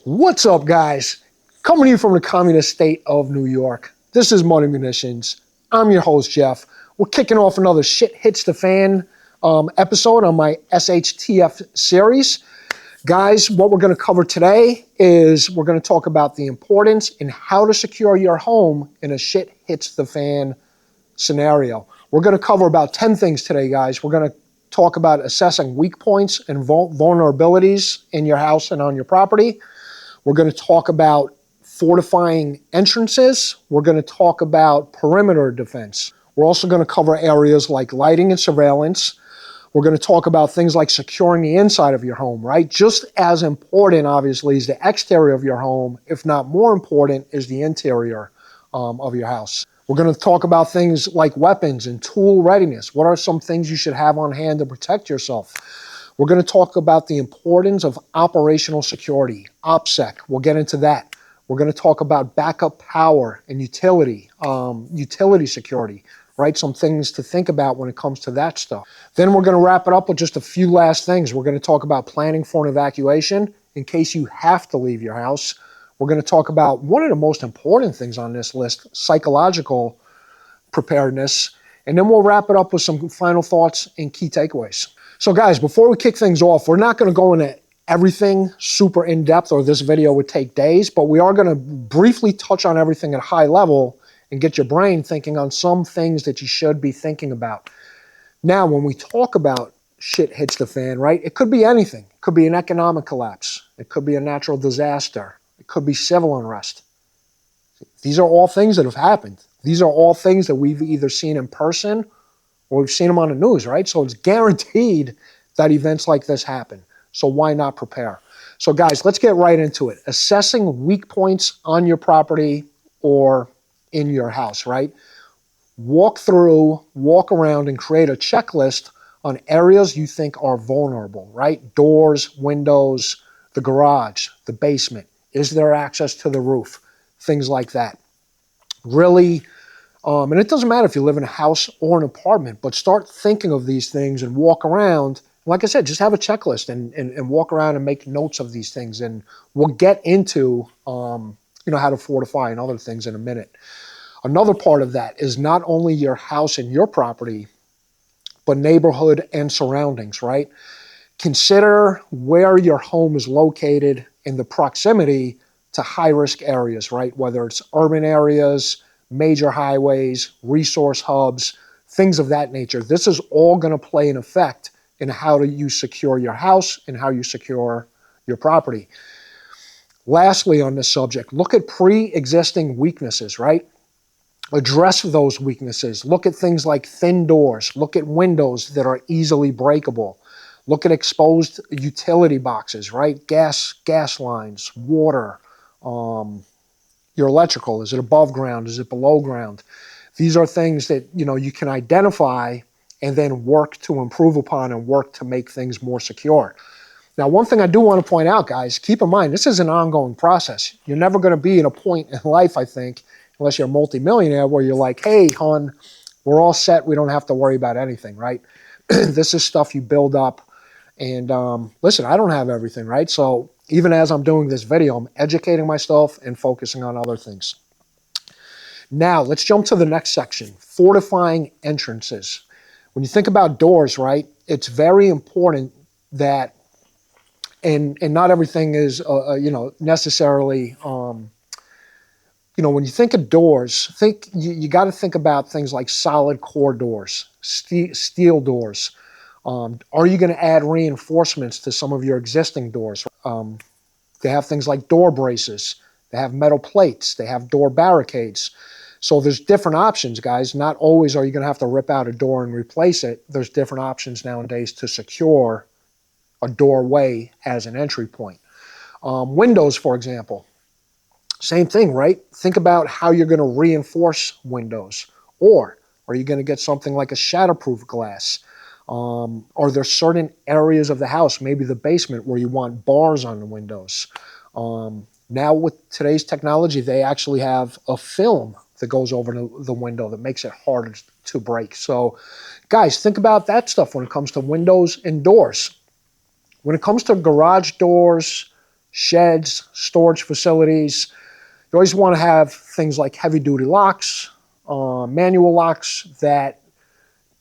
What's up, guys? Coming to you from the communist state of New York. This is Money Munitions. I'm your host, Jeff. We're kicking off another Shit Hits the Fan episode on my SHTF series. Guys, what we're going to cover today is we're going to talk about the importance in how to secure your home in a shit hits the fan scenario. We're going to cover about 10 things today, guys. We're going to talk about assessing weak points and vulnerabilities in your house and on your property. We're going to talk about fortifying entrances. We're going to talk about perimeter defense. We're also going to cover areas like lighting and surveillance. We're going to talk about things like securing the inside of your home, right? Just as important, obviously, is the exterior of your home, if not more important, is the interior of your house. We're going to talk about things like weapons and tool readiness. What are some things you should have on hand to protect yourself? We're going to talk about the importance of operational security, OPSEC. We'll get into that. We're going to talk about backup power and utility security, right? Some things to think about when it comes to that stuff. Then we're going to wrap it up with just a few last things. We're going to talk about planning for an evacuation in case you have to leave your house. We're going to talk about one of the most important things on this list, psychological preparedness. And then we'll wrap it up with some final thoughts and key takeaways. So guys, before we kick things off, we're not going to go into everything super in-depth, or this video would take days, but we are going to briefly touch on everything at a high level and get your brain thinking on some things that you should be thinking about. Now, when we talk about shit hits the fan, right, it could be anything. It could be an economic collapse. It could be a natural disaster. It could be civil unrest. These are all things that have happened. These are all things that we've either seen in person or we've seen them on the news, right? So it's guaranteed that events like this happen. So why not prepare? So guys, let's get right into it. Assessing weak points on your property or in your house, right? Walk around and create a checklist on areas you think are vulnerable, right? Doors, windows, the garage, the basement. Is there access to the roof? Things like that. Really, and it doesn't matter if you live in a house or an apartment, but start thinking of these things and walk around. Like I said, just have a checklist and walk around and make notes of these things. And we'll get into how to fortify and other things in a minute. Another part of that is not only your house and your property, but neighborhood and surroundings, right? Consider where your home is located in the proximity to high-risk areas, right? Whether it's urban areas, major highways, resource hubs, things of that nature. This is all going to play an effect in how you secure your house and how you secure your property. Lastly, on this subject, look at pre-existing weaknesses, right? Address those weaknesses. Look at things like thin doors. Look at windows that are easily breakable. Look at exposed utility boxes, right? Gas lines, water, your electrical. Is it above ground? Is it below ground? These are things that you can identify and then work to improve upon and work to make things more secure. Now, one thing I do want to point out, guys, keep in mind, this is an ongoing process. You're never going to be at a point in life, I think, unless you're a multimillionaire, where you're like, hey, hon, we're all set. We don't have to worry about anything, right? This is stuff you build up. And listen, I don't have everything, right? So even as I'm doing this video, I'm educating myself and focusing on other things. Now, let's jump to the next section, fortifying entrances. When you think about doors, right, it's very important that, and not everything is, necessarily, when you think of doors, you got to think about things like solid core doors, steel doors. Are you going to add reinforcements to some of your existing doors? They have things like door braces. They have metal plates. They have door barricades. So there's different options, guys. Not always are you going to have to rip out a door and replace it. There's different options nowadays to secure a doorway as an entry point. Windows, for example. Same thing, right? Think about how you're going to reinforce windows. Or are you going to get something like a shatterproof glass? Are there certain areas of the house, maybe the basement, where you want bars on the windows? Now with today's technology, they actually have a film that goes over the window that makes it harder to break. So guys, think about that stuff when it comes to windows and doors. When it comes to garage doors, sheds, storage facilities. You always want to have things like heavy-duty locks, manual locks that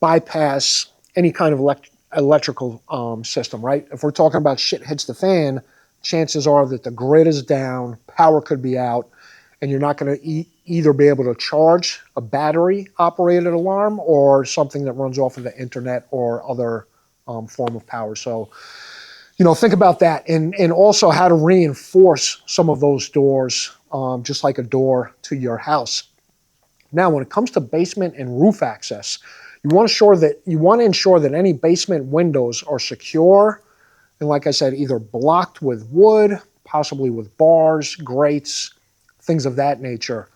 bypass any kind of electrical system, right? If we're talking about shit hits the fan, chances are that the grid is down, power could be out, and you're not going to either be able to charge a battery-operated alarm or something that runs off of the internet or other form of power. So, think about that, and also how to reinforce some of those doors, just like a door to your house. Now, when it comes to basement and roof access, you want to ensure that any basement windows are secure, and like I said, either blocked with wood, possibly with bars, grates, things of that nature.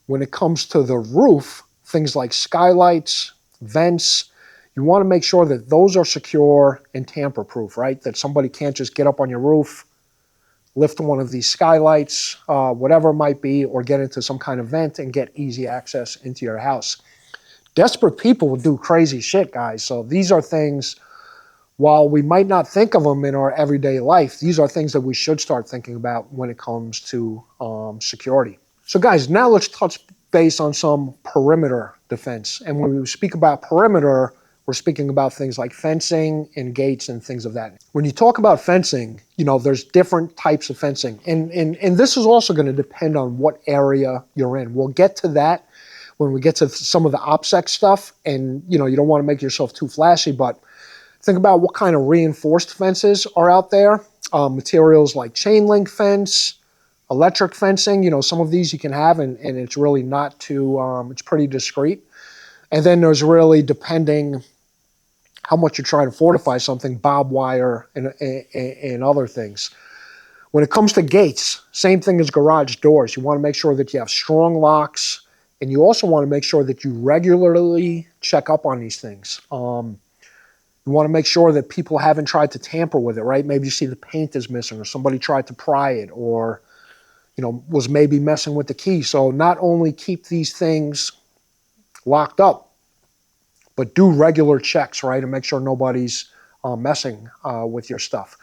When it comes to the roof, things like skylights, vents, you want to make sure that those are secure and tamper-proof, right? That somebody can't just get up on your roof, lift one of these skylights, whatever it might be, or get into some kind of vent and get easy access into your house. Desperate people will do crazy shit, guys. So these are things, while we might not think of them in our everyday life, these are things that we should start thinking about when it comes to security. So guys, now let's touch base on some perimeter defense. And when we speak about perimeter, we're speaking about things like fencing and gates and things of that. When you talk about fencing, there's different types of fencing. And this is also going to depend on what area you're in. We'll get to that when we get to some of the OPSEC stuff. And, you don't want to make yourself too flashy, but think about what kind of reinforced fences are out there. Materials like chain link fence, electric fencing, some of these you can have, and it's really not too, it's pretty discreet. And then there's really, depending how much you're trying to fortify something, barbed wire and other things. When it comes to gates, same thing as garage doors. You want to make sure that you have strong locks, and you also want to make sure that you regularly check up on these things. You want to make sure that people haven't tried to tamper with it, right? Maybe you see the paint is missing, or somebody tried to pry it, or was maybe messing with the key. So not only keep these things locked up, but do regular checks, right? And make sure nobody's messing with your stuff.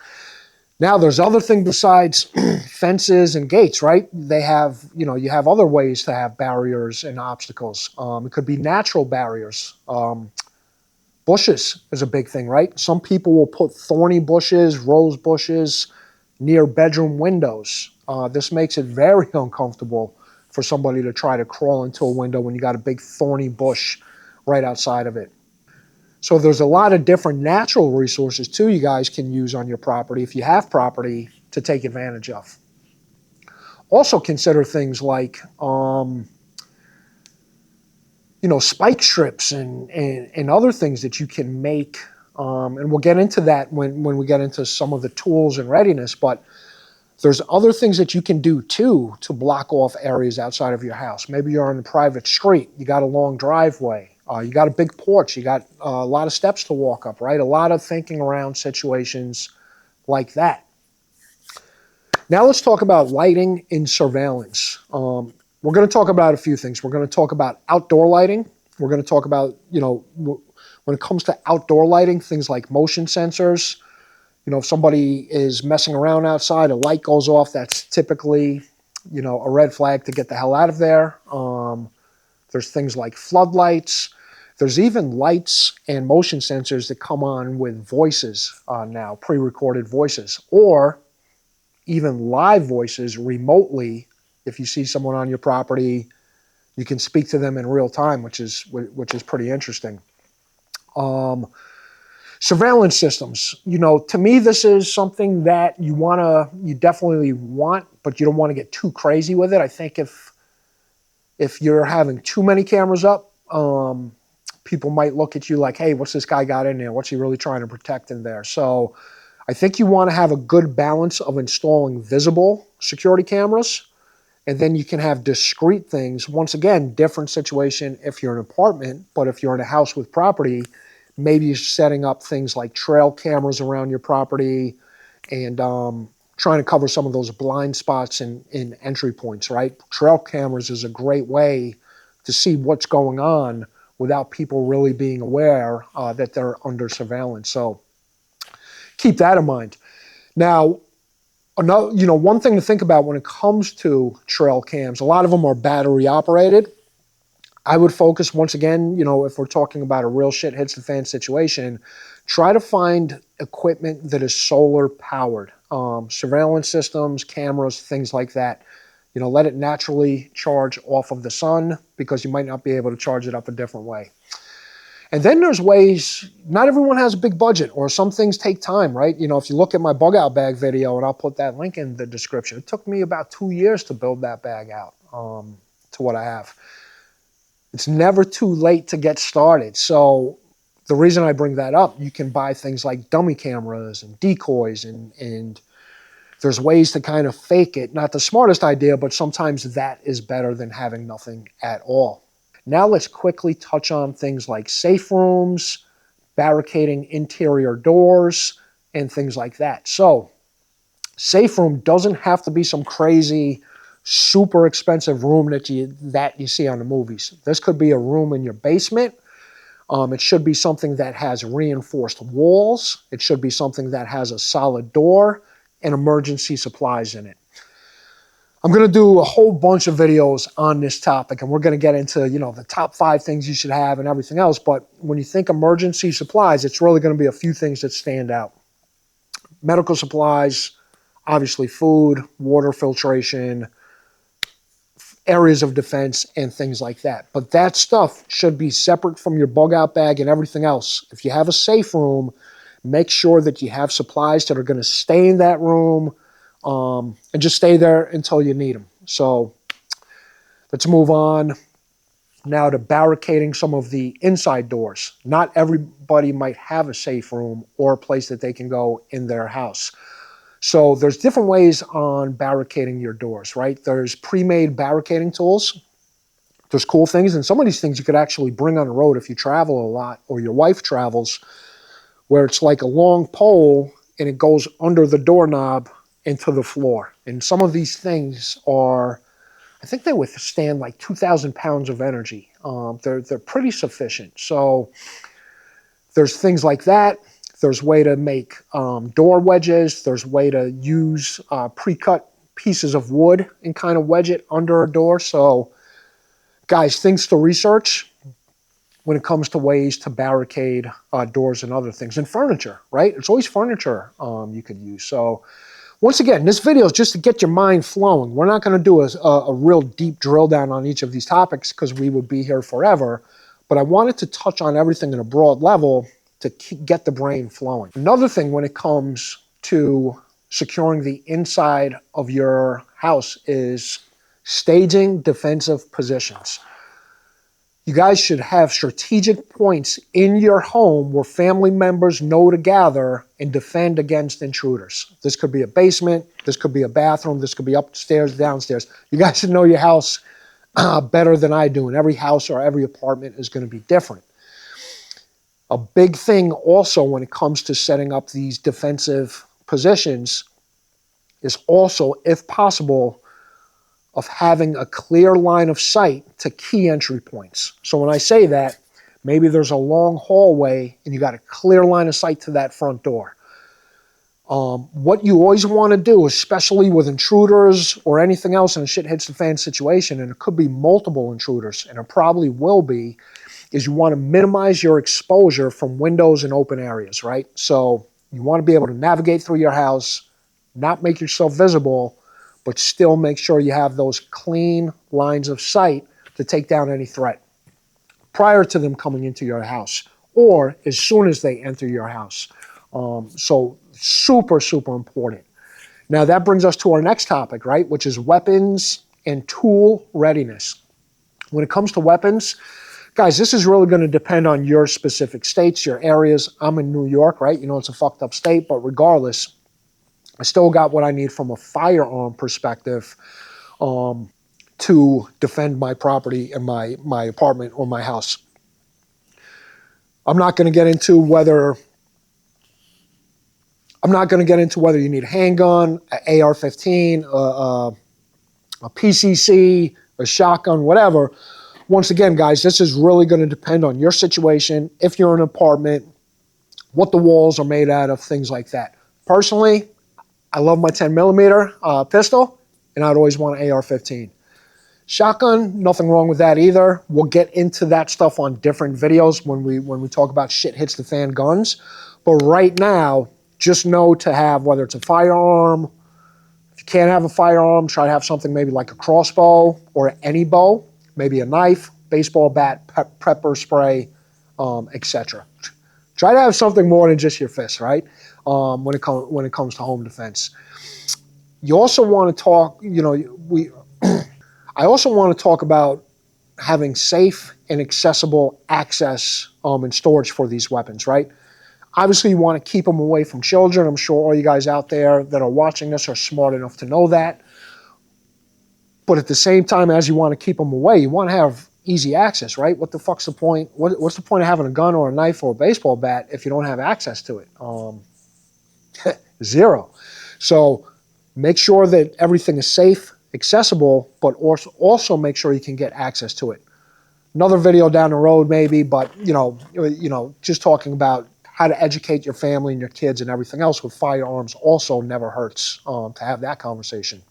Now, there's other things besides fences and gates, right? They have, you have other ways to have barriers and obstacles. It could be natural barriers. Bushes is a big thing, right? Some people will put thorny bushes, rose bushes near bedroom windows. This makes it very uncomfortable for somebody to try to crawl into a window when you got a big thorny bush right outside of it. So there's a lot of different natural resources too you guys can use on your property if you have property to take advantage of. Also consider things like spike strips and other things that you can make. And we'll get into that when we get into some of the tools and readiness, but there's other things that you can do too to block off areas outside of your house. Maybe you're on a private street, you got a long driveway, you got a big porch, you got a lot of steps to walk up, right? A lot of thinking around situations like that. Now let's talk about lighting in surveillance. We're going to talk about a few things. We're going to talk about outdoor lighting. We're going to talk about, when it comes to outdoor lighting, things like motion sensors. If somebody is messing around outside, a light goes off, that's typically, a red flag to get the hell out of there. There's things like floodlights. There's even lights and motion sensors that come on with voices now, pre-recorded voices, or even live voices remotely. If you see someone on your property, you can speak to them in real time, which is pretty interesting. Surveillance systems. To me, this is something that you definitely want, but you don't want to get too crazy with it. I think if you're having too many cameras up, people might look at you like, hey, what's this guy got in there? What's he really trying to protect in there? So I think you want to have a good balance of installing visible security cameras, and then you can have discrete things. Once again, different situation if you're in an apartment, but if you're in a house with property, maybe you're setting up things like trail cameras around your property and trying to cover some of those blind spots in entry points, right? Trail cameras is a great way to see what's going on without people really being aware that they're under surveillance. So keep that in mind. Now, Another, one thing to think about when it comes to trail cams, a lot of them are battery operated. I would focus once again, if we're talking about a real shit hits the fan situation, try to find equipment that is solar powered. Surveillance systems, cameras, things like that. Let it naturally charge off of the sun because you might not be able to charge it up a different way. And then there's ways, not everyone has a big budget, or some things take time, right? If you look at my bug out bag video, and I'll put that link in the description, it took me about 2 years to build that bag out to what I have. It's never too late to get started. So the reason I bring that up, you can buy things like dummy cameras and decoys, and there's ways to kind of fake it. Not the smartest idea, but sometimes that is better than having nothing at all. Now let's quickly touch on things like safe rooms, barricading interior doors, and things like that. So, safe room doesn't have to be some crazy, super expensive room that you see on the movies. This could be a room in your basement. It should be something that has reinforced walls. It should be something that has a solid door and emergency supplies in it. I'm going to do a whole bunch of videos on this topic, and we're going to get into, the top 5 things you should have and everything else. But when you think emergency supplies, it's really going to be a few things that stand out. Medical supplies, obviously food, water filtration, areas of defense, and things like that. But that stuff should be separate from your bug out bag and everything else. If you have a safe room, make sure that you have supplies that are going to stay in that room, and just stay there until you need them. So let's move on now to barricading some of the inside doors. Not everybody might have a safe room or a place that they can go in their house. So there's different ways on barricading your doors, right? There's pre-made barricading tools. There's cool things, and some of these things you could actually bring on the road if you travel a lot or your wife travels, where it's like a long pole and it goes under the doorknob into the floor. And some of these things are, I think they withstand like 2,000 pounds of energy. They're pretty sufficient. So there's things like that. There's way to make door wedges. There's way to use pre-cut pieces of wood and kind of wedge it under a door. So guys, things to research when it comes to ways to barricade doors and other things. And furniture, right? It's always furniture you could use. So once again, this video is just to get your mind flowing. We're not going to do a real deep drill down on each of these topics because we would be here forever. But I wanted to touch on everything at a broad level to get the brain flowing. Another thing when it comes to securing the inside of your house is staging defensive positions. You guys should have strategic points in your home where family members know to gather and defend against intruders. This could be a basement, this could be a bathroom, this could be upstairs, downstairs. You guys should know your house better than I do, and every house or every apartment is going to be different. A big thing also when it comes to setting up these defensive positions is also, if possible, of having a clear line of sight to key entry points. So when I say that, maybe there's a long hallway and you got a clear line of sight to that front door. What you always want to do, especially with intruders or anything else in a shit hits the fan situation, and it could be multiple intruders, and it probably will be, is you want to minimize your exposure from windows and open areas, right? So you want to be able to navigate through your house, not make yourself visible, but still make sure you have those clean lines of sight to take down any threat prior to them coming into your house or as soon as they enter your house. So super, super important. Now that brings us to our next topic, right, which is weapons and tool readiness. When it comes to weapons, guys, this is really going to depend on your specific states, your areas. I'm in New York, right? It's a fucked up state, but regardless, I still got what I need from a firearm perspective to defend my property and my apartment or my house. I'm not going to get into whether you need a handgun, an AR-15, a PCC, a shotgun, whatever. Once again, guys, this is really going to depend on your situation, if you're in an apartment, what the walls are made out of, things like that. Personally, I love my 10mm pistol, and I'd always want an AR-15. Shotgun, nothing wrong with that either. We'll get into that stuff on different videos when we talk about shit hits the fan guns. But right now, just know to have, whether it's a firearm, if you can't have a firearm, try to have something maybe like a crossbow or any bow, maybe a knife, baseball bat, pepper spray, etc. Try to have something more than just your fist, right? When it comes to home defense. You also want to talk, I also want to talk about having safe and accessible access and storage for these weapons, right? Obviously, you want to keep them away from children. I'm sure all you guys out there that are watching this are smart enough to know that. But at the same time, as you want to keep them away, you want to have easy access, right? What the fuck's the point? What's the point of having a gun or a knife or a baseball bat if you don't have access to it? Zero. So make sure that everything is safe, accessible, but also make sure you can get access to it. Another video down the road maybe, but just talking about how to educate your family and your kids and everything else with firearms also never hurts to have that conversation.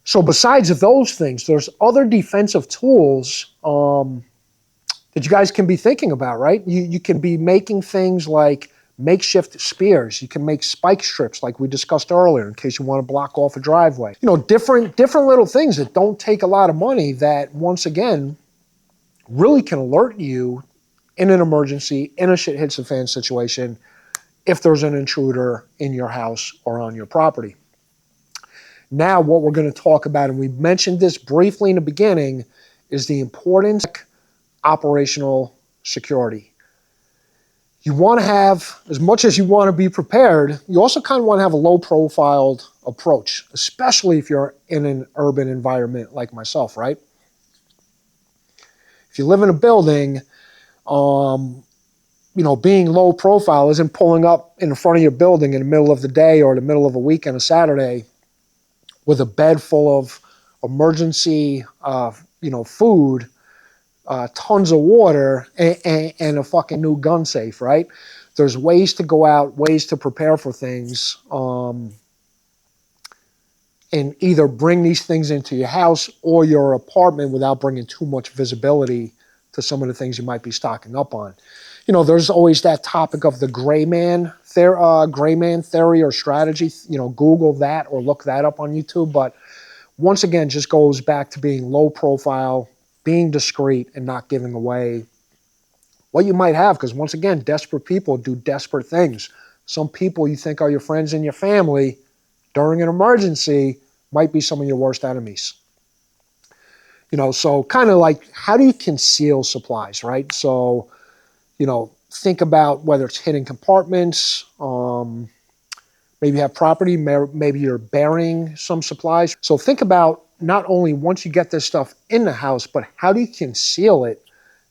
So besides those things, there's other defensive tools that you guys can be thinking about, right? You can be making things like makeshift spears. You can make spike strips like we discussed earlier in case you want to block off a driveway. Different little things that don't take a lot of money that, once again, really can alert you in an emergency, in a shit hits the fan situation, if there's an intruder in your house or on your property. Now, what we're going to talk about, and we mentioned this briefly in the beginning, is the importance of operational security. You want to have, as much as you want to be prepared, you also kind of want to have a low-profiled approach, especially if you're in an urban environment like myself, right? If you live in a building, being low profile isn't pulling up in front of your building in the middle of the day or the middle of a week on a Saturday with a bed full of emergency, food, tons of water, and a fucking new gun safe, right? There's ways to go out, ways to prepare for things, and either bring these things into your house or your apartment without bringing too much visibility to some of the things you might be stocking up on. There's always that topic of the gray man theory or strategy. Google that or look that up on YouTube. But once again, just goes back to being low profile, being discreet, and not giving away what you might have. Because once again, desperate people do desperate things. Some people you think are your friends and your family during an emergency might be some of your worst enemies. So kind of like, how do you conceal supplies, right? So, think about whether it's hidden compartments, maybe you have property, maybe you're burying some supplies. So think about not only once you get this stuff in the house, but how do you conceal it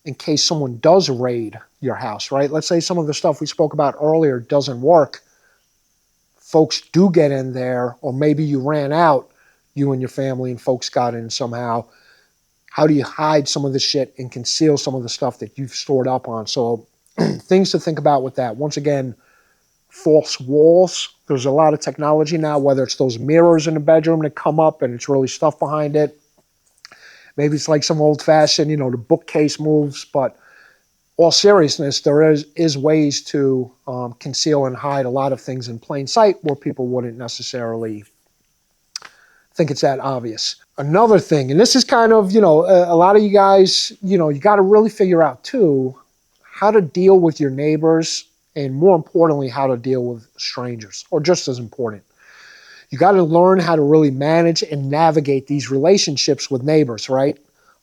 in case someone does raid your house, right? Let's say some of the stuff we spoke about earlier doesn't work. Folks do get in there, or maybe you ran out, you and your family, and folks got in somehow. How do you hide some of the shit and conceal some of the stuff that you've stored up on? So things to think about with that. Once again, false walls. There's a lot of technology now, whether it's those mirrors in the bedroom that come up and it's really stuff behind it. Maybe it's like some old-fashioned, the bookcase moves. But all seriousness, there is ways to conceal and hide a lot of things in plain sight where people wouldn't necessarily think it's that obvious. Another thing, and this is kind of, a lot of you guys, you got to really figure out too, how to deal with your neighbors, and more importantly, how to deal with strangers, or just as important. You got to learn how to really manage and navigate these relationships with neighbors, right?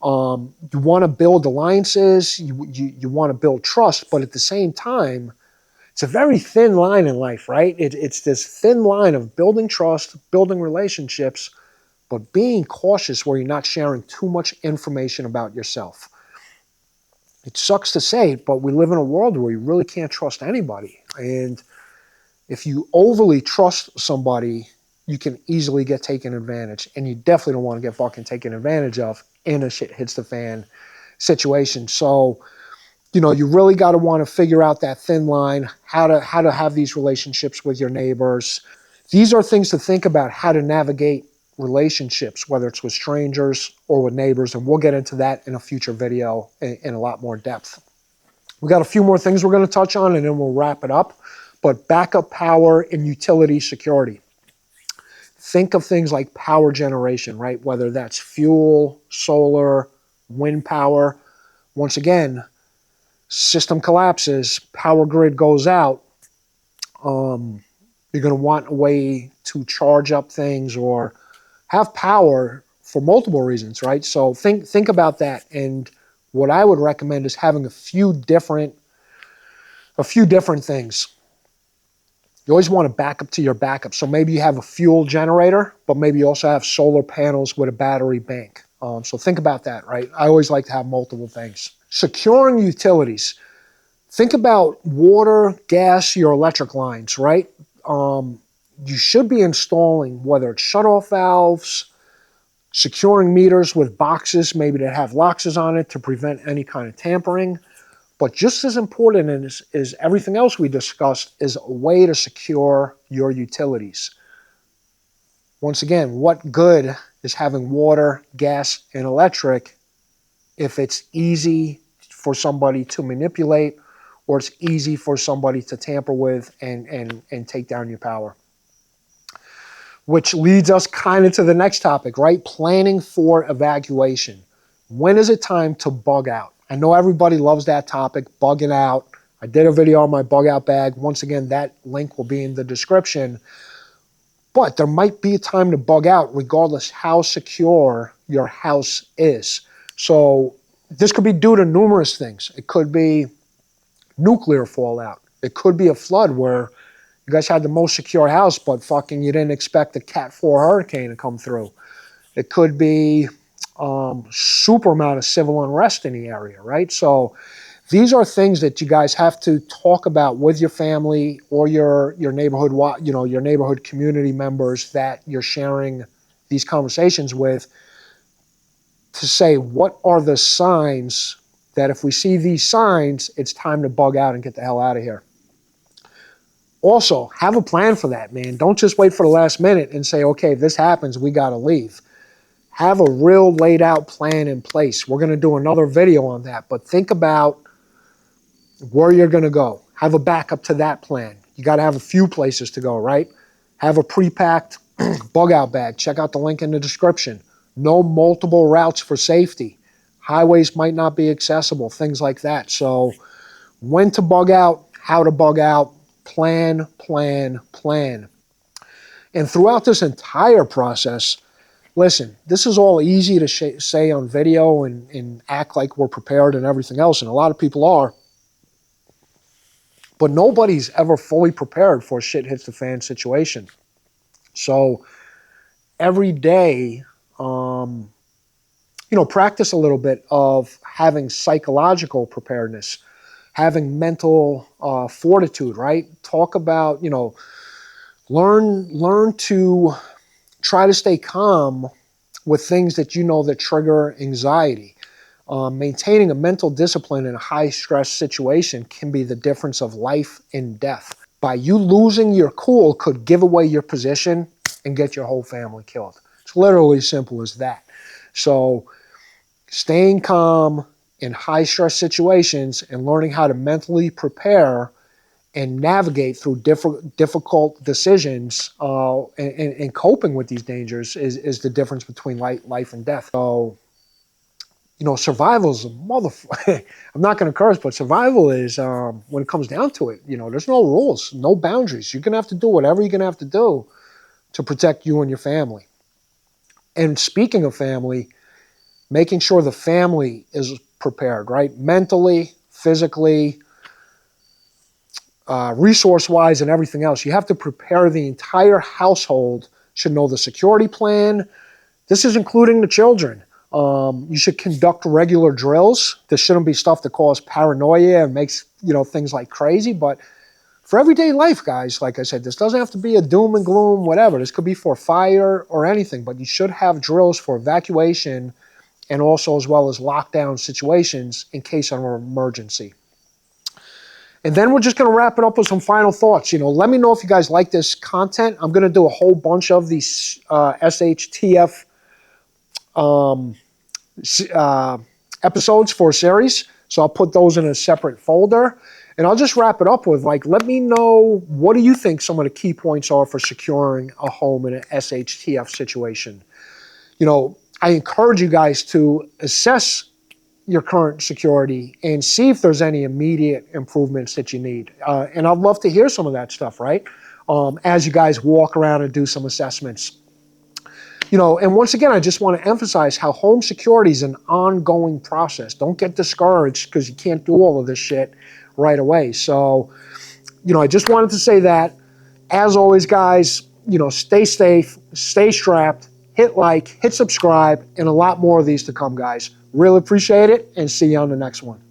You want to build alliances, you want to build trust, but at the same time, it's a very thin line in life, right? It's this thin line of building trust, building relationships, but being cautious where you're not sharing too much information about yourself. It sucks to say it, but we live in a world where you really can't trust anybody. And if you overly trust somebody, you can easily get taken advantage. And you definitely don't want to get fucking taken advantage of in a shit hits the fan situation. So, you really got to want to figure out that thin line, how to have these relationships with your neighbors. These are things to think about, how to navigate relationships, whether it's with strangers or with neighbors, and we'll get into that in a future video in a lot more depth. We got a few more things we're going to touch on, and then we'll wrap it up. But backup power and utility security. Think of things like power generation, right? Whether that's fuel, solar, wind power. Once again, system collapses, power grid goes out. You're going to want a way to charge up things or have power for multiple reasons, right? So think about that. And what I would recommend is having a few different things. You always want to back up to your backup. So maybe you have a fuel generator, but maybe you also have solar panels with a battery bank. So think about that, right? I always like to have multiple things. Securing utilities. Think about water, gas, your electric lines, right? You should be installing, whether it's shutoff valves, securing meters with boxes, maybe that have locks on it to prevent any kind of tampering. But just as important as everything else we discussed is a way to secure your utilities. Once again, what good is having water, gas, and electric if it's easy for somebody to manipulate or it's easy for somebody to tamper with and take down your power? Which leads us kind of to the next topic, right? Planning for evacuation. When is it time to bug out? I know everybody loves that topic, bugging out. I did a video on my bug out bag. Once again, that link will be in the description. But there might be a time to bug out regardless how secure your house is. So this could be due to numerous things. It could be nuclear fallout. It could be a flood where you guys had the most secure house, but fucking you didn't expect a Cat 4 hurricane to come through. It could be super amount of civil unrest in the area, right? So these are things that you guys have to talk about with your family or your neighborhood, your neighborhood community members that you're sharing these conversations with, to say what are the signs that if we see these signs, it's time to bug out and get the hell out of here. Also, have a plan for that, man. Don't just wait for the last minute and say, okay, if this happens, we got to leave. Have a real laid out plan in place. We're going to do another video on that, but think about where you're going to go. Have a backup to that plan. You got to have a few places to go, right? Have a pre-packed bug out bag. Check out the link in the description. Know multiple routes for safety. Highways might not be accessible, things like that. So when to bug out, how to bug out, plan, plan, plan. And throughout this entire process, listen, this is all easy to say on video and act like we're prepared and everything else, and a lot of people are. But nobody's ever fully prepared for a shit hits the fan situation. So every day, practice a little bit of having psychological preparedness, having mental fortitude, right? Talk about, learn to try to stay calm with things that that trigger anxiety. Maintaining a mental discipline in a high-stress situation can be the difference of life and death. By you losing your cool could give away your position and get your whole family killed. It's literally as simple as that. So staying calm in high-stress situations and learning how to mentally prepare and navigate through difficult decisions and coping with these dangers is the difference between life and death. So, survival is a motherfucker. I'm not going to curse, but survival is, when it comes down to it, there's no rules, no boundaries. You're going to have to do whatever you're going to have to do to protect you and your family. And speaking of family, making sure the family is prepared, right? Mentally, physically, resource-wise and everything else. You have to prepare the entire household, should know the security plan. This is including the children. You should conduct regular drills. This shouldn't be stuff that causes paranoia and makes, things like crazy. But for everyday life, guys, like I said, this doesn't have to be a doom and gloom, whatever. This could be for fire or anything. But you should have drills for evacuation and also as well as lockdown situations in case of an emergency. And then we're just going to wrap it up with some final thoughts. Let me know if you guys like this content. I'm going to do a whole bunch of these SHTF episodes for a series. So I'll put those in a separate folder. And I'll just wrap it up with, let me know, what do you think some of the key points are for securing a home in an SHTF situation? I encourage you guys to assess your current security and see if there's any immediate improvements that you need. And I'd love to hear some of that stuff, right? As you guys walk around and do some assessments. And once again, I just want to emphasize how home security is an ongoing process. Don't get discouraged because you can't do all of this shit right away. So, I just wanted to say that. As always, guys, stay safe, stay strapped, hit like, hit subscribe, and a lot more of these to come, guys. Really appreciate it, and see you on the next one.